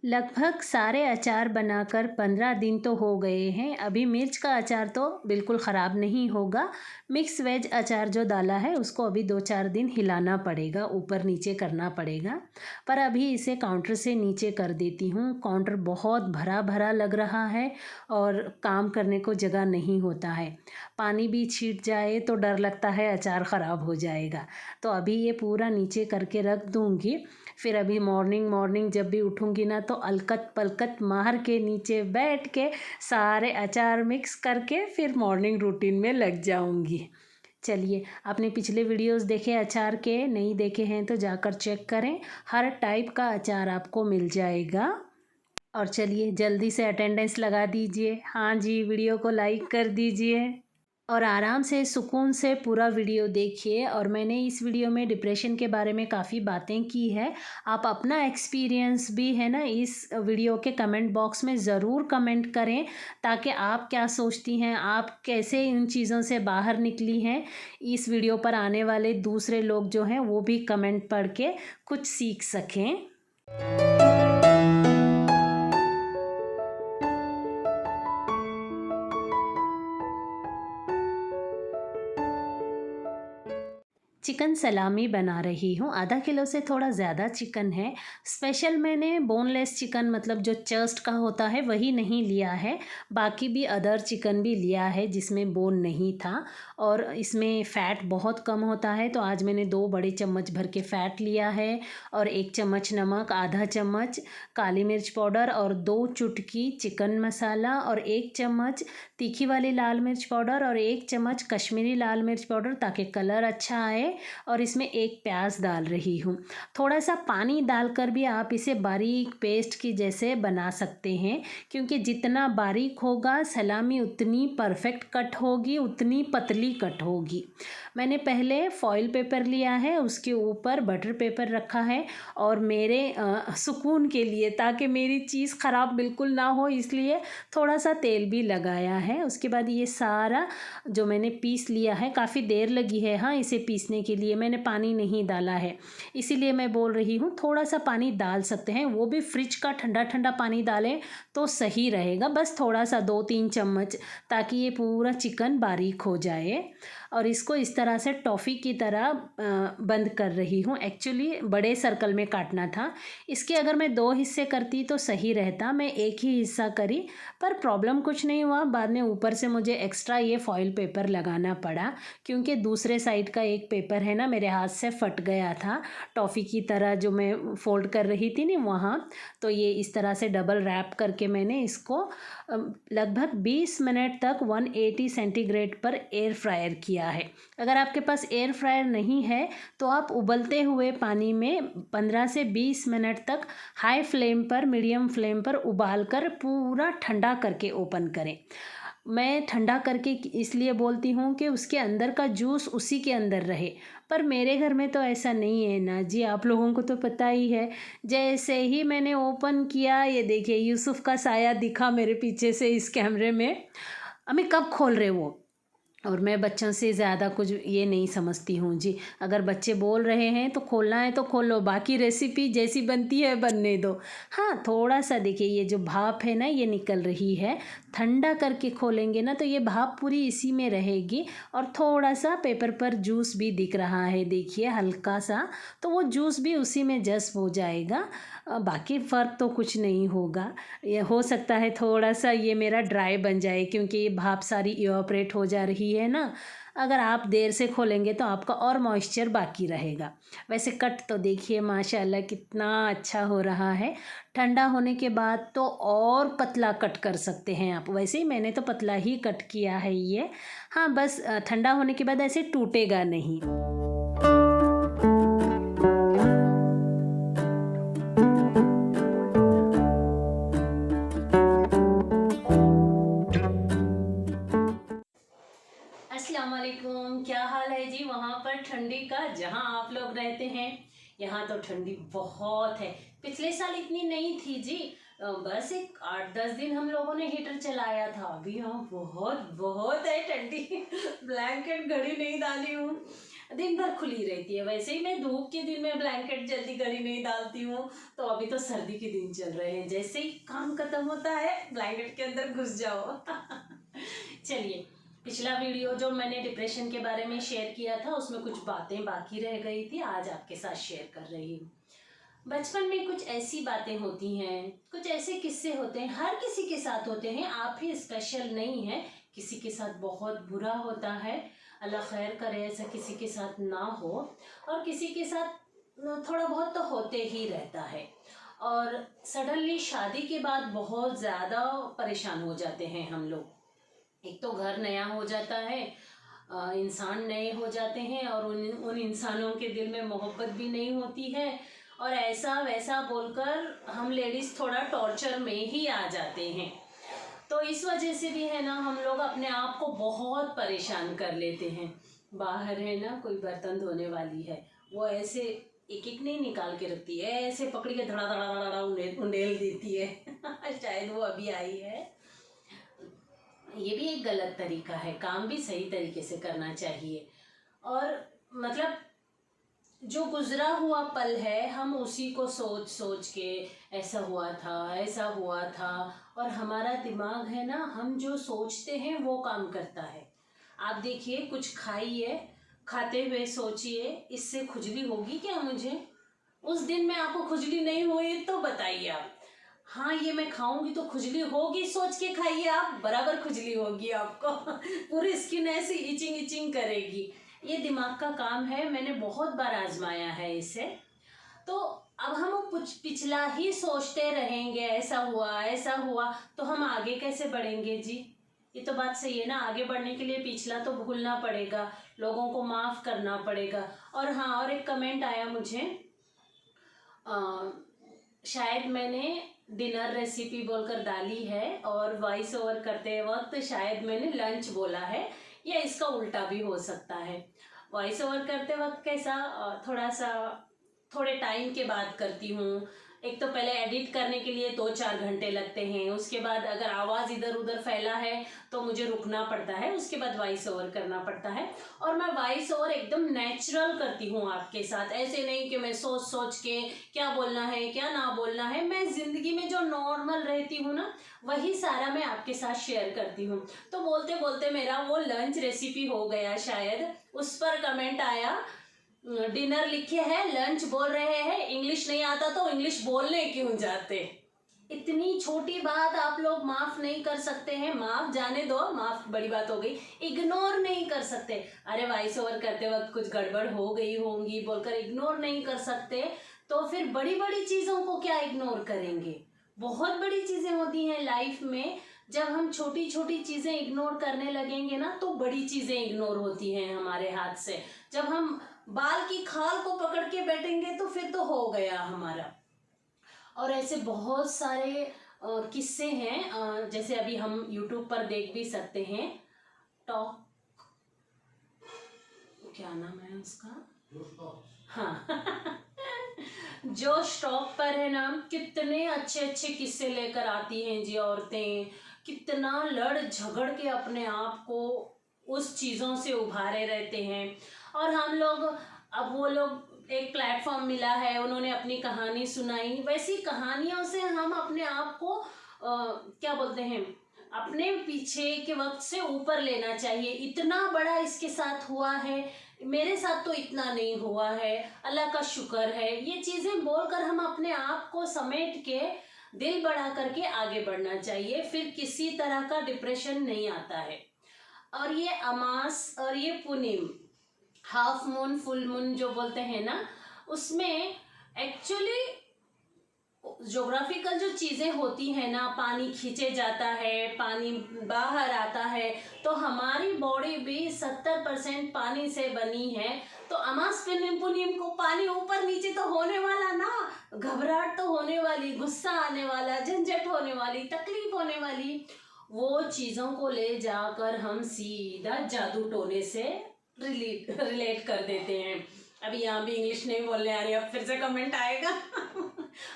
लगभग सारे अचार बनाकर 15 दिन तो हो गए हैं। अभी मिर्च का अचार तो बिल्कुल ख़राब नहीं होगा। मिक्स वेज अचार जो डाला है उसको अभी 2-4 दिन हिलाना पड़ेगा, ऊपर नीचे करना पड़ेगा। पर अभी इसे काउंटर से नीचे कर देती हूँ। काउंटर बहुत भरा भरा लग रहा है और काम करने को जगह नहीं होता है। पानी भी छीट जाए तो डर लगता है अचार ख़राब हो जाएगा। तो अभी ये पूरा नीचे करके रख दूँगी। फिर अभी मॉर्निंग मॉर्निंग जब भी उठूँगी ना तो अलकत पलकत मार के नीचे बैठ के सारे अचार मिक्स करके फिर मॉर्निंग रूटीन में लग जाऊँगी। चलिए, आपने पिछले वीडियोस देखे अचार के, नहीं देखे हैं तो जाकर चेक करें। हर टाइप का अचार आपको मिल जाएगा। और चलिए जल्दी से अटेंडेंस लगा दीजिए। हाँ जी, वीडियो को लाइक कर दीजिए और आराम से सुकून से पूरा वीडियो देखिए। और मैंने इस वीडियो में डिप्रेशन के बारे में काफ़ी बातें की है। आप अपना एक्सपीरियंस भी है ना इस वीडियो के कमेंट बॉक्स में ज़रूर कमेंट करें, ताकि आप क्या सोचती हैं, आप कैसे इन चीज़ों से बाहर निकली हैं। इस वीडियो पर आने वाले दूसरे लोग जो हैं वो भी कमेंट पढ़ के कुछ सीख सकें। चिकन सलामी बना रही हूँ। आधा किलो से थोड़ा ज़्यादा चिकन है। स्पेशल मैंने बोनलेस चिकन, मतलब जो चस्ट का होता है, वही नहीं लिया है। बाकी भी अदर चिकन भी लिया है जिसमें बोन नहीं था और इसमें फ़ैट बहुत कम होता है। तो आज मैंने 2 बड़े चम्मच भर के फ़ैट लिया है और 1 चम्मच नमक, आधा चम्मच काली मिर्च पाउडर और 2 चुटकी चिकन मसाला और 1 चम्मच तीखी वाली लाल मिर्च पाउडर और 1 चम्मच कश्मीरी लाल मिर्च पाउडर, ताकि कलर अच्छा आए। और इसमें 1 प्याज डाल रही हूँ। थोड़ा सा पानी डालकर भी आप इसे बारीक पेस्ट की जैसे बना सकते हैं, क्योंकि जितना बारीक होगा सलामी उतनी परफेक्ट कट होगी, उतनी पतली कट होगी। मैंने पहले फॉइल पेपर लिया है, उसके ऊपर बटर पेपर रखा है और मेरे सुकून के लिए, ताकि मेरी चीज़ ख़राब बिल्कुल ना हो, इसलिए थोड़ा सा तेल भी लगाया है। उसके बाद ये सारा जो मैंने पीस लिया है, काफ़ी देर लगी है हाँ इसे पीसने के लिए, मैंने पानी नहीं डाला है, इसीलिए मैं बोल रही हूँ थोड़ा सा पानी डाल सकते हैं, वो भी फ्रिज का ठंडा ठंडा पानी डालें तो सही रहेगा। बस थोड़ा सा 2-3 चम्मच, ताकि ये पूरा चिकन बारीक हो जाए। और इसको इस तरह से टॉफ़ी की तरह बंद कर रही हूँ। एक्चुअली बड़े सर्कल में काटना था। इसके अगर मैं 2 हिस्से करती तो सही रहता, मैं एक ही हिस्सा करी, पर प्रॉब्लम कुछ नहीं हुआ। बाद में ऊपर से मुझे एक्स्ट्रा ये फॉइल पेपर लगाना पड़ा, क्योंकि दूसरे साइड का एक पेपर है ना मेरे हाथ से फट गया था, टॉफ़ी की तरह जो मैं फ़ोल्ड कर रही थी ना वहाँ। तो ये इस तरह से डबल रैप करके मैंने इसको लगभग 20 मिनट तक 180 सेंटीग्रेड पर एयर फ्रायर किया है। अगर आपके पास एयर फ्रायर नहीं है तो आप उबलते हुए पानी में 15 से 20 मिनट तक हाई फ्लेम पर, मीडियम फ्लेम पर उबाल कर पूरा ठंडा करके ओपन करें। मैं ठंडा करके इसलिए बोलती हूँ कि उसके अंदर का जूस उसी के अंदर रहे, पर मेरे घर में तो ऐसा नहीं है ना जी, आप लोगों को तो पता ही है। जैसे ही मैंने ओपन किया, ये देखिए यूसुफ का साया दिखा मेरे पीछे से इस कैमरे में। अम्मी कब खोल रहे वो? और मैं बच्चों से ज़्यादा कुछ ये नहीं समझती हूँ जी। अगर बच्चे बोल रहे हैं तो खोलना है तो खोलो, बाकी रेसिपी जैसी बनती है बनने दो। हाँ, थोड़ा सा देखिए ये जो भाप है ना ये निकल रही है, ठंडा करके खोलेंगे ना तो ये भाप पूरी इसी में रहेगी। और थोड़ा सा पेपर पर जूस भी दिख रहा है, देखिए हल्का सा, तो वो जूस भी उसी में जस्ट हो जाएगा। बाकी फ़र्क तो कुछ नहीं होगा। ये हो सकता है थोड़ा सा ये मेरा ड्राई बन जाए, क्योंकि ये भाप सारी इवापोरेट हो जा रही है ना। अगर आप देर से खोलेंगे तो आपका और मॉइस्चर बाकी रहेगा। वैसे कट तो देखिए माशाल्लाह कितना अच्छा हो रहा है। ठंडा होने के बाद तो और पतला कट कर सकते हैं आप, वैसे ही मैंने तो पतला ही कट किया है ये। हाँ, बस ठंडा होने के बाद ऐसे टूटेगा नहीं। अस्सलाम वालेकुम, क्या हाल है जी वहाँ पर ठंडी का, जहाँ आप लोग रहते हैं? यहाँ तो ठंडी बहुत है। पिछले साल इतनी नहीं थी जी। बस एक 8-10 दिन हम लोगों ने हीटर चलाया था। अभी यहाँ बहुत बहुत है ठंडी। ब्लैंकेट घड़ी नहीं डाली हूँ। दिन भर खुली रहती है। वैसे ही मैं धूप के दिन में ब्लैंकेट जल्दी गली नहीं डालती हूँ, तो अभी तो सर्दी के दिन चल रहे हैं, जैसे ही काम खत्म होता है ब्लैंकेट के अंदर घुस जाओ। चलिए, पिछला वीडियो जो मैंने डिप्रेशन के बारे में शेयर किया था उसमें कुछ बातें बाकी रह गई थी, आज आपके साथ शेयर कर रही हूँ। बचपन में कुछ ऐसी बातें होती हैं, कुछ ऐसे किस्से होते हैं, हर किसी के साथ होते हैं, आप ही स्पेशल नहीं है। किसी के साथ बहुत बुरा होता है, अल्लाह खैर करे ऐसा किसी के साथ ना हो, और किसी के साथ थोड़ा बहुत तो होते ही रहता है। और सडनली शादी के बाद बहुत ज़्यादा परेशान हो जाते हैं हम लोग। एक तो घर नया हो जाता है, इंसान नए हो जाते हैं, और उन इंसानों के दिल में मोहब्बत भी नहीं होती है, और ऐसा वैसा बोलकर हम लेडीज़ थोड़ा टॉर्चर में ही आ जाते हैं। तो इस वजह से भी है ना, हम लोग अपने आप को बहुत परेशान कर लेते हैं। बाहर है ना कोई बर्तन धोने वाली है, वो ऐसे एक एक नहीं निकाल के रखती है, ऐसे पकड़ के धड़ा धड़ा धड़ा धड़ा उंडेल देती है। शायद वो अभी आई है। ये भी एक गलत तरीका है, काम भी सही तरीके से करना चाहिए। और मतलब जो गुजरा हुआ पल है, हम उसी को सोच सोच के ऐसा हुआ था, ऐसा हुआ था, और हमारा दिमाग है ना, हम जो सोचते हैं वो काम करता है। आप देखिए, कुछ खाइए, खाते हुए सोचिए इससे खुजली होगी क्या मुझे? उस दिन में आपको खुजली नहीं हुई तो बताइए आप, हाँ ये मैं खाऊंगी तो खुजली होगी, सोच के खाइए आप, बराबर खुजली होगी आपको। पूरी स्किन ऐसी इचिंग इचिंग करेगी। ये दिमाग का काम है, मैंने बहुत बार आजमाया है इसे। तो अब हम पिछला ही सोचते रहेंगे, ऐसा हुआ, तो हम आगे कैसे बढ़ेंगे जी? ये तो बात सही है ना, आगे बढ़ने के लिए पिछला तो भूलना पड़ेगा, लोगों को माफ़ करना पड़ेगा। और हाँ, और एक कमेंट आया मुझे, शायद मैंने डिनर रेसिपी बोलकर डाली है, और वॉइस ओवर करते वक्त शायद मैंने लंच बोला है, या इसका उल्टा भी हो सकता है। वॉइस ओवर करते वक्त कैसा, थोड़े टाइम के बाद करती हूँ। एक तो पहले एडिट करने के लिए 2-4 घंटे लगते हैं, उसके बाद अगर आवाज़ इधर उधर फैला है तो मुझे रुकना पड़ता है, उसके बाद वॉइस ओवर करना पड़ता है। और मैं वॉइस ओवर एकदम नेचुरल करती हूँ आपके साथ, ऐसे नहीं कि मैं सोच सोच के क्या बोलना है क्या ना बोलना है। मैं ज़िंदगी में जो नॉर्मल रहती हूँ ना, वही सारा मैं आपके साथ शेयर करती हूँ। तो बोलते बोलते मेरा वो लंच रेसिपी हो गया शायद। उस पर कमेंट आया, डिनर लिखे है लंच बोल रहे हैं, इंग्लिश नहीं आता तो इंग्लिश बोलने क्यों जाते? इतनी छोटी बात आप लोग माफ नहीं कर सकते हैं? माफ जाने दो, माफ बड़ी बात हो गई, इग्नोर नहीं कर सकते। अरे वॉइस ओवर करते वक्त कुछ गड़बड़ हो गई होंगी बोलकर इग्नोर नहीं कर सकते, तो फिर बड़ी बड़ी चीज़ों को क्या इग्नोर करेंगे? बहुत बड़ी चीज़ें होती हैं लाइफ में, जब हम छोटी छोटी चीज़ें इग्नोर करने लगेंगे ना, तो बड़ी चीज़ें इग्नोर होती हैं हमारे हाथ से। जब हम बाल की खाल को पकड़ के बैठेंगे तो फिर तो हो गया हमारा। और ऐसे बहुत सारे किस्से हैं, जैसे अभी हम यूट्यूब पर देख भी सकते हैं। टॉक, क्या नाम है उसका, हाँ। जो स्टॉक पर है ना, कितने अच्छे अच्छे किस्से लेकर आती हैं जी औरतें, कितना लड़ झगड़ के अपने आप को उस चीज़ों से उभारे रहते हैं। और हम लोग, अब वो लोग एक प्लेटफॉर्म मिला है, उन्होंने अपनी कहानी सुनाई, वैसी कहानियों से हम अपने आप को क्या बोलते हैं, अपने पीछे के वक्त से ऊपर लेना चाहिए। इतना बड़ा इसके साथ हुआ है, मेरे साथ तो इतना नहीं हुआ है, अल्लाह का शुक्र है, ये चीज़ें बोलकर हम अपने आप को समेट के दिल बड़ा करके आगे बढ़ना चाहिए, फिर किसी तरह का डिप्रेशन नहीं आता है। और ये अमास और ये पूर्णिम, हाफ मून फुल मून जो बोलते हैं ना, उसमें एक्चुअली ज्योग्राफिकल जो चीज़ें होती हैं ना, पानी खींचे जाता है, पानी बाहर आता है, तो हमारी बॉडी भी 70% पानी से बनी है। तो अमास पुनीम को पानी ऊपर नीचे तो होने वाला ना, घबराहट तो होने वाली, गुस्सा आने वाला, झंझट होने वाली, तकलीफ होने वाली, वो चीज़ों को ले जाकर हम सीधा जादू टोने से रिलेट कर देते हैं। अभी यहाँ भी इंग्लिश नहीं बोलने आ रही, अब फिर से कमेंट आएगा।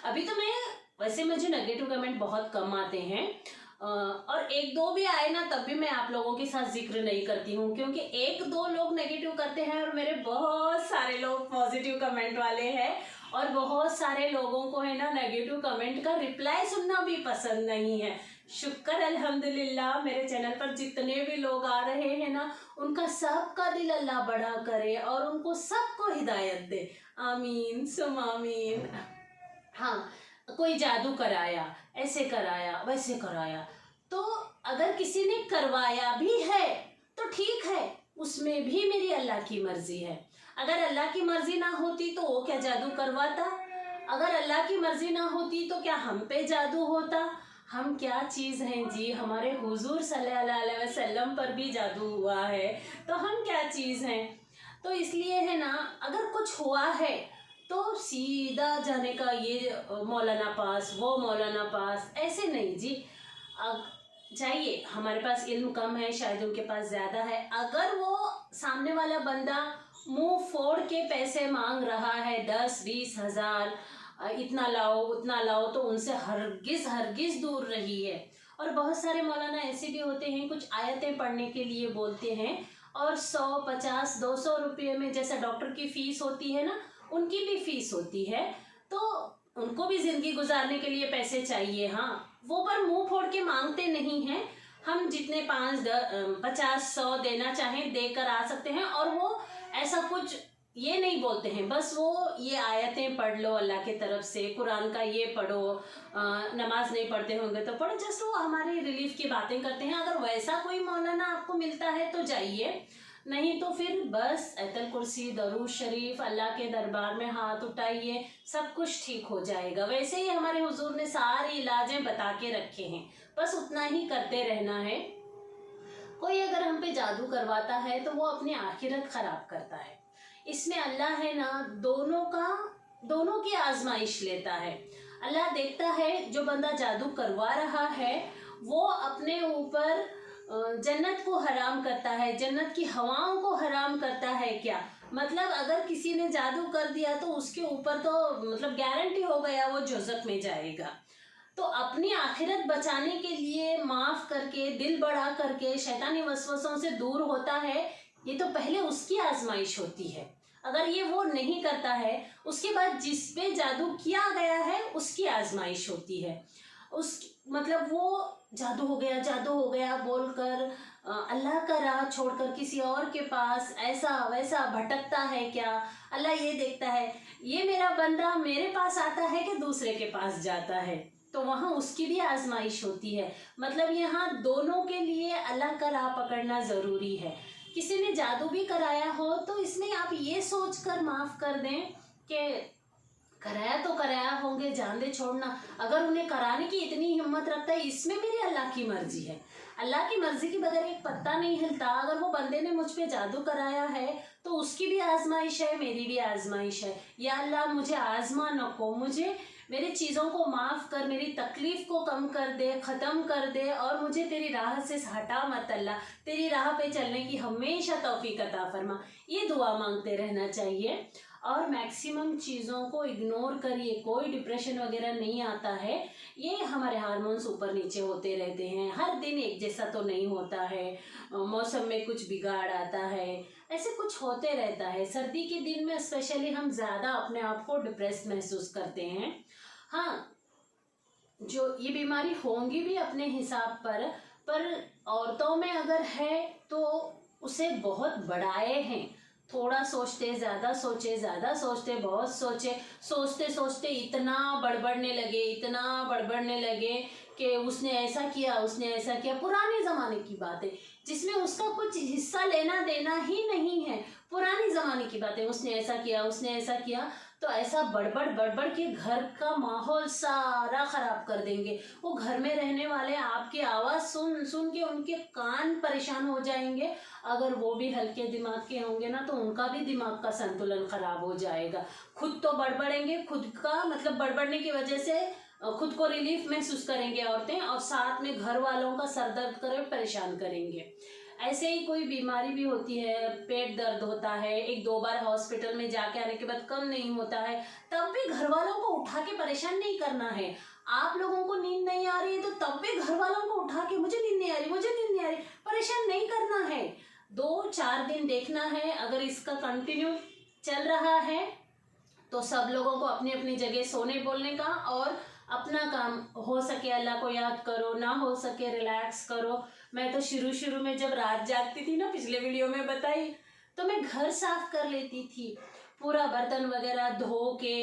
अभी तो मैं, वैसे मुझे नेगेटिव कमेंट बहुत कम आते हैं, और एक दो भी आए ना तब भी मैं आप लोगों के साथ जिक्र नहीं करती हूँ, क्योंकि एक दो लोग नेगेटिव करते हैं और मेरे बहुत सारे लोग पॉजिटिव कमेंट वाले हैं, और बहुत सारे लोगों को है ना नेगेटिव कमेंट का रिप्लाई सुनना भी पसंद नहीं है। शुक्र अल्हम्दुलिल्लाह, मेरे चैनल पर जितने भी लोग आ रहे हैं ना, उनका सबका दिल अल्लाह बड़ा करे और उनको सबको हिदायत दे। आमीन सुम आमीन। हाँ, कोई जादू कराया, ऐसे कराया, वैसे कराया, तो अगर किसी ने करवाया भी है तो ठीक है, उसमें भी मेरी अल्लाह की मर्जी है। अगर अल्लाह की मर्जी ना होती तो वो क्या जादू करवाता? अगर अल्लाह की मर्जी ना होती तो क्या हम पे जादू होता? हम क्या चीज़ हैं जी, हमारे हुजूर सल्लल्लाहु अलैहि वसल्लम पर भी जादू हुआ है, तो हम क्या चीज़ हैं? तो इसलिए है ना, अगर कुछ हुआ है तो सीधा जाने का, ये मौलाना पास, वो मौलाना पास, ऐसे नहीं जी। अब जाइए, हमारे पास इल्म कम है, शायद उनके पास ज़्यादा है। अगर वो सामने वाला बंदा मुंह फोड़ के पैसे मांग रहा है 10-20 हज़ार, इतना लाओ उतना लाओ, तो उनसे हरगिज़ हरगिज़ दूर रहिए। और बहुत सारे मौलाना ऐसे भी होते हैं, कुछ आयतें पढ़ने के लिए बोलते हैं और 100, 50, 200 रुपये में, जैसा डॉक्टर की फ़ीस होती है ना, उनकी भी फीस होती है, तो उनको भी ज़िंदगी गुजारने के लिए पैसे चाहिए। हाँ, वो पर मुंह फोड़ के मांगते नहीं हैं। हम जितने 5, 10, 50, 100 देना चाहें देकर आ सकते हैं, और वो ऐसा कुछ ये नहीं बोलते हैं, बस वो ये आयतें पढ़ लो अल्लाह की तरफ से, कुरान का ये पढ़ो, नमाज नहीं पढ़ते होंगे तो पढ़ो, जस्ट वो हमारे रिलीफ की बातें करते हैं। अगर वैसा कोई मौलाना आपको मिलता है तो जाइए, नहीं तो फिर बस आयतल कुर्सी, दरूद शरीफ, अल्लाह के दरबार में हाथ उठाइए, सब कुछ ठीक हो जाएगा। वैसे ही हमारे हुजूर ने सारे इलाजें बता के रखे हैं, बस उतना ही करते रहना है। कोई अगर हम पे जादू करवाता है तो वो अपनी आखिरत खराब करता है। इसमें अल्लाह है ना, दोनों की आजमाइश लेता है। अल्लाह देखता है जो बंदा जादू करवा रहा है वो अपने ऊपर जन्नत को हराम करता है, जन्नत की हवाओं को हराम करता है क्या? मतलब अगर किसी ने जादू कर दिया तो उसके ऊपर तो मतलब गारंटी हो गया वो जोजक में जाएगा। तो अपनी आखिरत बचाने के लिए माफ करके, दिल बड़ा करके, शैतानी वसवसों से दूर होता है, ये तो पहले उसकी आजमाइश होती है। अगर ये वो नहीं करता है, उसके बाद जिस पे जादू किया गया है उसकी आजमाइश होती है। उस मतलब वो जादू हो गया बोलकर अल्लाह का राह छोड़कर किसी और के पास ऐसा वैसा भटकता है क्या? अल्लाह ये देखता है ये मेरा बंदा मेरे पास आता है कि दूसरे के पास जाता है, तो वहाँ उसकी भी आजमाइश होती है। मतलब यहाँ दोनों के लिए अल्लाह का राह पकड़ना ज़रूरी है। किसी ने जादू भी कराया हो तो इसमें आप ये सोच कर माफ़ कर दें कि कराया तो कराया, होंगे जान दे छोड़ना। अगर उन्हें कराने की इतनी हिम्मत रखता है, इसमें मेरी अल्लाह की मर्जी है। अल्लाह की मर्जी के बगैर एक पत्ता नहीं हिलता। अगर वो बंदे ने मुझ पे जादू कराया है तो उसकी भी आजमाइश है, मेरी भी आजमाइश है। या अल्लाह मुझे आजमा नको, मुझे मेरी चीज़ों को माफ़ कर, मेरी तकलीफ़ को कम कर दे, ख़त्म कर दे, और मुझे तेरी राह से हटा मत अल्लाह, तेरी राह पे चलने की हमेशा तौफीक अता फरमा। ये दुआ मांगते रहना चाहिए। और मैक्सिमम चीज़ों को इग्नोर करिए, कोई डिप्रेशन वगैरह नहीं आता है। ये हमारे हार्मोन्स ऊपर नीचे होते रहते हैं, हर दिन एक जैसा तो नहीं होता है, मौसम में कुछ बिगाड़ आता है, ऐसे कुछ होते रहता है। सर्दी के दिन में स्पेशली हम ज़्यादा अपने आप को डिप्रेस महसूस करते हैं। हाँ, जो ये बीमारी होंगी भी अपने हिसाब पर औरतों में अगर है तो उसे बहुत बढ़ाए हैं। थोड़ा सोचते ज़्यादा सोचे, ज़्यादा सोचते बहुत सोचे, सोचते सोचते इतना बड़बड़ने लगे, इतना बड़बड़ने लगे कि उसने ऐसा किया, उसने ऐसा किया। पुराने ज़माने की बातें जिसमें उसका कुछ हिस्सा लेना देना ही नहीं है, पुराने ज़माने की बातें, उसने ऐसा किया, उसने ऐसा किया, तो ऐसा बड़बड़ बड़बड़ के घर का माहौल सारा ख़राब कर देंगे। वो घर में रहने वाले आपकी आवाज़ सुन सुन के उनके कान परेशान हो जाएंगे। अगर वो भी हल्के दिमाग के होंगे ना तो उनका भी दिमाग का संतुलन ख़राब हो जाएगा। खुद तो बड़बड़ेंगे, खुद का मतलब बड़बड़ने की वजह से खुद को रिलीफ महसूस करेंगे औरतें, और साथ में घर वालों का सर दर्द कर परेशान करेंगे। ऐसे ही कोई बीमारी भी होती है, पेट दर्द होता है, 1-2 बार हॉस्पिटल में जाके आने के बाद कम नहीं होता है, तब भी घर वालों को उठा के परेशान नहीं करना है। आप लोगों को नींद नहीं आ रही है तो तब भी घर वालों को उठा के मुझे नींद नहीं आ रही, मुझे नींद नहीं आ रही, परेशान नहीं करना है। 2-4 दिन देखना है, अगर इसका कंटिन्यू चल रहा है तो सब लोगों को अपनी अपनी जगह सोने बोलने का, और अपना काम हो सके अल्लाह को याद करो, ना हो सके रिलैक्स करो। मैं तो शुरू शुरू में जब रात जागती थी ना, पिछले वीडियो में बताई, तो मैं घर साफ कर लेती थी, पूरा बर्तन वगैरह धो के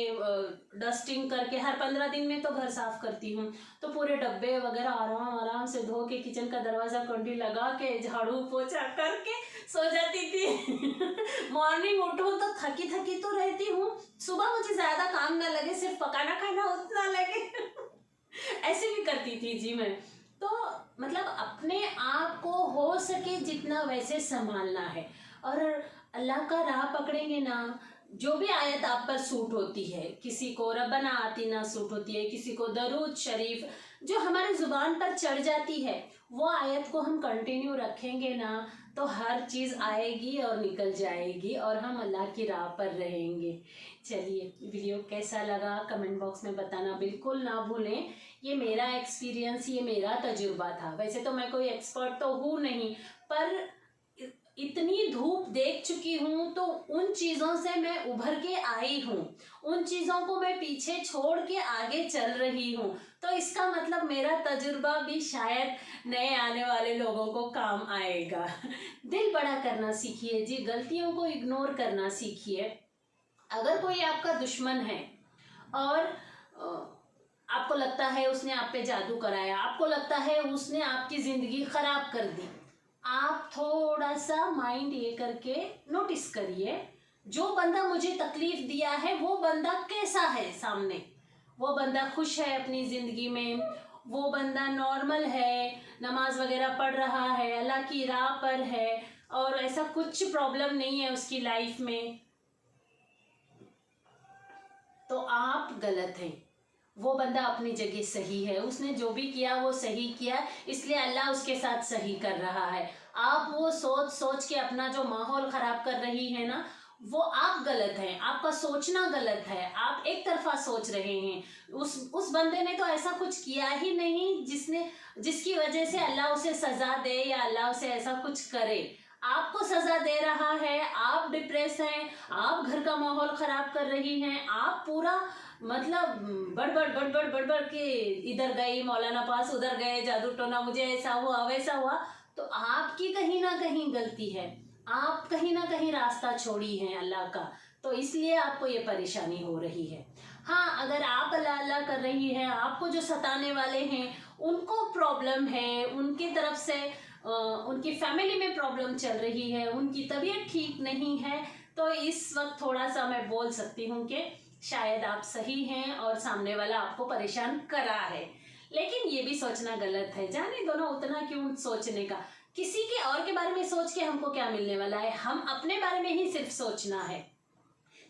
डस्टिंग करके, हर 15 दिन में तो घर साफ करती हूँ, तो पूरे डब्बे वगैरह आराम आराम से धो के, किचन का दरवाज़ा कुंडी लगा के, झाड़ू पोछा करके सो जाती थी। मॉर्निंग उठो तो थकी थकी तो रहती हूँ, सुबह मुझे ज़्यादा काम ना लगे, सिर्फ पकाना खाना उतना लगे। ऐसे भी करती थी जी मैं। तो मतलब अपने आप को हो सके जितना वैसे संभालना है, और अल्लाह का राह पकड़ेंगे ना, जो भी आयत आप पर सूट होती है, किसी को रब्बना आतिना सूट होती है, किसी को दरूद शरीफ जो हमारे ज़ुबान पर चढ़ जाती है, वो आयत को हम कंटिन्यू रखेंगे ना, तो हर चीज़ आएगी और निकल जाएगी और हम अल्लाह की राह पर रहेंगे। चलिए, वीडियो कैसा लगा कमेंट बॉक्स में बताना बिल्कुल ना भूलें। ये मेरा एक्सपीरियंस, ये मेरा तजुर्बा था। वैसे तो मैं कोई एक्सपर्ट तो हूँ नहीं, पर इतनी धूप देख चुकी हूँ, तो उन चीज़ों से मैं उभर के आई हूँ, उन चीज़ों को मैं पीछे छोड़ के आगे चल रही हूँ। तो इसका मतलब मेरा तजुर्बा भी शायद नए आने वाले लोगों को काम आएगा। दिल बड़ा करना सीखिए जी, गलतियों को इग्नोर करना सीखिए। अगर कोई आपका दुश्मन है और आपको लगता है उसने आप पे जादू कराया, आपको लगता है उसने आपकी ज़िंदगी ख़राब कर दी, आप थोड़ा सा माइंड ये करके नोटिस करिए, जो बंदा मुझे तकलीफ दिया है वो बंदा कैसा है सामने। वो बंदा खुश है अपनी ज़िंदगी में, वो बंदा नॉर्मल है, नमाज वगैरह पढ़ रहा है, अल्लाह की राह पर है, और ऐसा कुछ प्रॉब्लम नहीं है उसकी लाइफ में, तो आप गलत हैं। वो बंदा अपनी जगह सही है, उसने जो भी किया वो सही किया, इसलिए अल्लाह उसके साथ सही कर रहा है। आप वो सोच सोच के अपना जो माहौल ख़राब कर रही है ना, वो आप गलत हैं, आपका सोचना गलत है, आप एक तरफा सोच रहे हैं। उस बंदे ने तो ऐसा कुछ किया ही नहीं जिसकी वजह से अल्लाह उसे सज़ा दे या अल्लाह उसे ऐसा कुछ करे। आपको सज़ा दे रहा है, आप डिप्रेस हैं, आप घर का माहौल ख़राब कर रही हैं, आप पूरा मतलब बड़बड़ बड़बड़ बड़बड़ के इधर गई मौलाना पास, उधर गए जादू टोना, मुझे ऐसा हुआ वैसा हुआ, तो आपकी कहीं ना कहीं गलती है, आप कहीं ना कहीं रास्ता छोड़ी हैं अल्लाह का, तो इसलिए आपको ये परेशानी हो रही है। हाँ, अगर आप अल्लाह अल्लाह कर रही हैं, आपको जो सताने वाले हैं उनको प्रॉब्लम है, उनकी तरफ से उनकी फैमिली में प्रॉब्लम चल रही है, उनकी तबीयत ठीक नहीं है, तो इस वक्त थोड़ा सा मैं बोल सकती हूँ कि शायद आप सही हैं और सामने वाला आपको परेशान करा है। लेकिन ये भी सोचना गलत है, जाने दो ना, उतना क्यों सोचने का, किसी के और के बारे में सोच के हमको क्या मिलने वाला है, हम अपने बारे में ही सिर्फ सोचना है।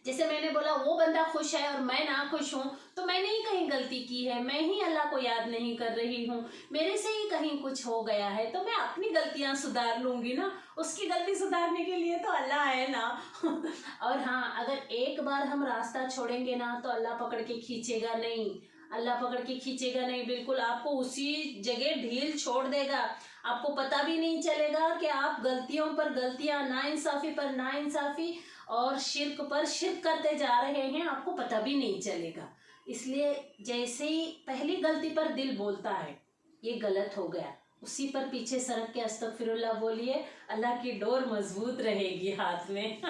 जैसे मैंने बोला वो बंदा खुश है और मैं ना खुश हूँ, तो मैंने ही कहीं गलती की है, मैं ही अल्लाह को याद नहीं कर रही हूँ, मेरे से ही कहीं कुछ हो गया है, तो मैं अपनी गलतियाँ सुधार लूँगी ना, उसकी गलती सुधारने के लिए तो अल्लाह है ना। और हाँ, अगर एक बार हम रास्ता छोड़ेंगे ना, तो अल्लाह पकड़ के खींचेगा नहीं, अल्लाह पकड़ के खींचेगा नहीं, बिल्कुल आपको उसी जगह ढील छोड़ देगा। आपको पता भी नहीं चलेगा कि आप गलतियों पर गलतियाँ, नाइंसाफ़ी पर नाइंसाफ़ी और शिर्क पर शिर्क करते जा रहे हैं, आपको पता भी नहीं चलेगा। इसलिए जैसे ही पहली गलती पर दिल बोलता है ये गलत हो गया, उसी पर पीछे सरक के अस्तगफिरुल्लाह बोलिए, अल्लाह की डोर मजबूत रहेगी हाथ में।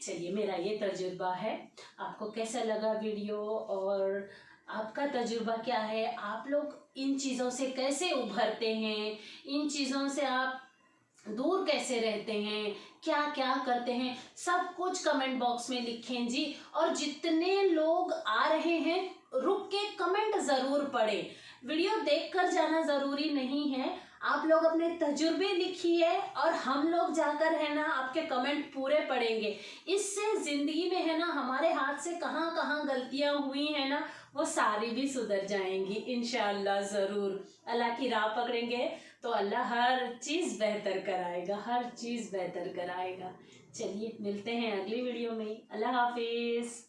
चलिए, मेरा ये तजुर्बा है। आपको कैसा लगा वीडियो, और आपका तजुर्बा क्या है, आप लोग इन चीज़ों से कैसे उभरते हैं, इन चीज़ों से आप दूर कैसे रहते हैं, क्या क्या करते हैं, सब कुछ कमेंट बॉक्स में लिखें जी। और जितने लोग आ रहे हैं रुक के कमेंट ज़रूर पढ़ें, वीडियो देखकर जाना ज़रूरी नहीं है, आप लोग अपने तजुर्बे लिखिए और हम लोग जाकर है ना आपके कमेंट पूरे पढ़ेंगे। इससे ज़िंदगी में है ना हमारे हाथ से कहाँ कहाँ गलतियाँ हुई हैं ना, वो सारी भी सुधर जाएंगी इंशाअल्लाह। ज़रूर अल्लाह की राह पकड़ेंगे तो अल्लाह हर चीज़ बेहतर कराएगा, हर चीज़ बेहतर कराएगा। चलिए, मिलते हैं अगली वीडियो में। अल्लाह हाफिज़।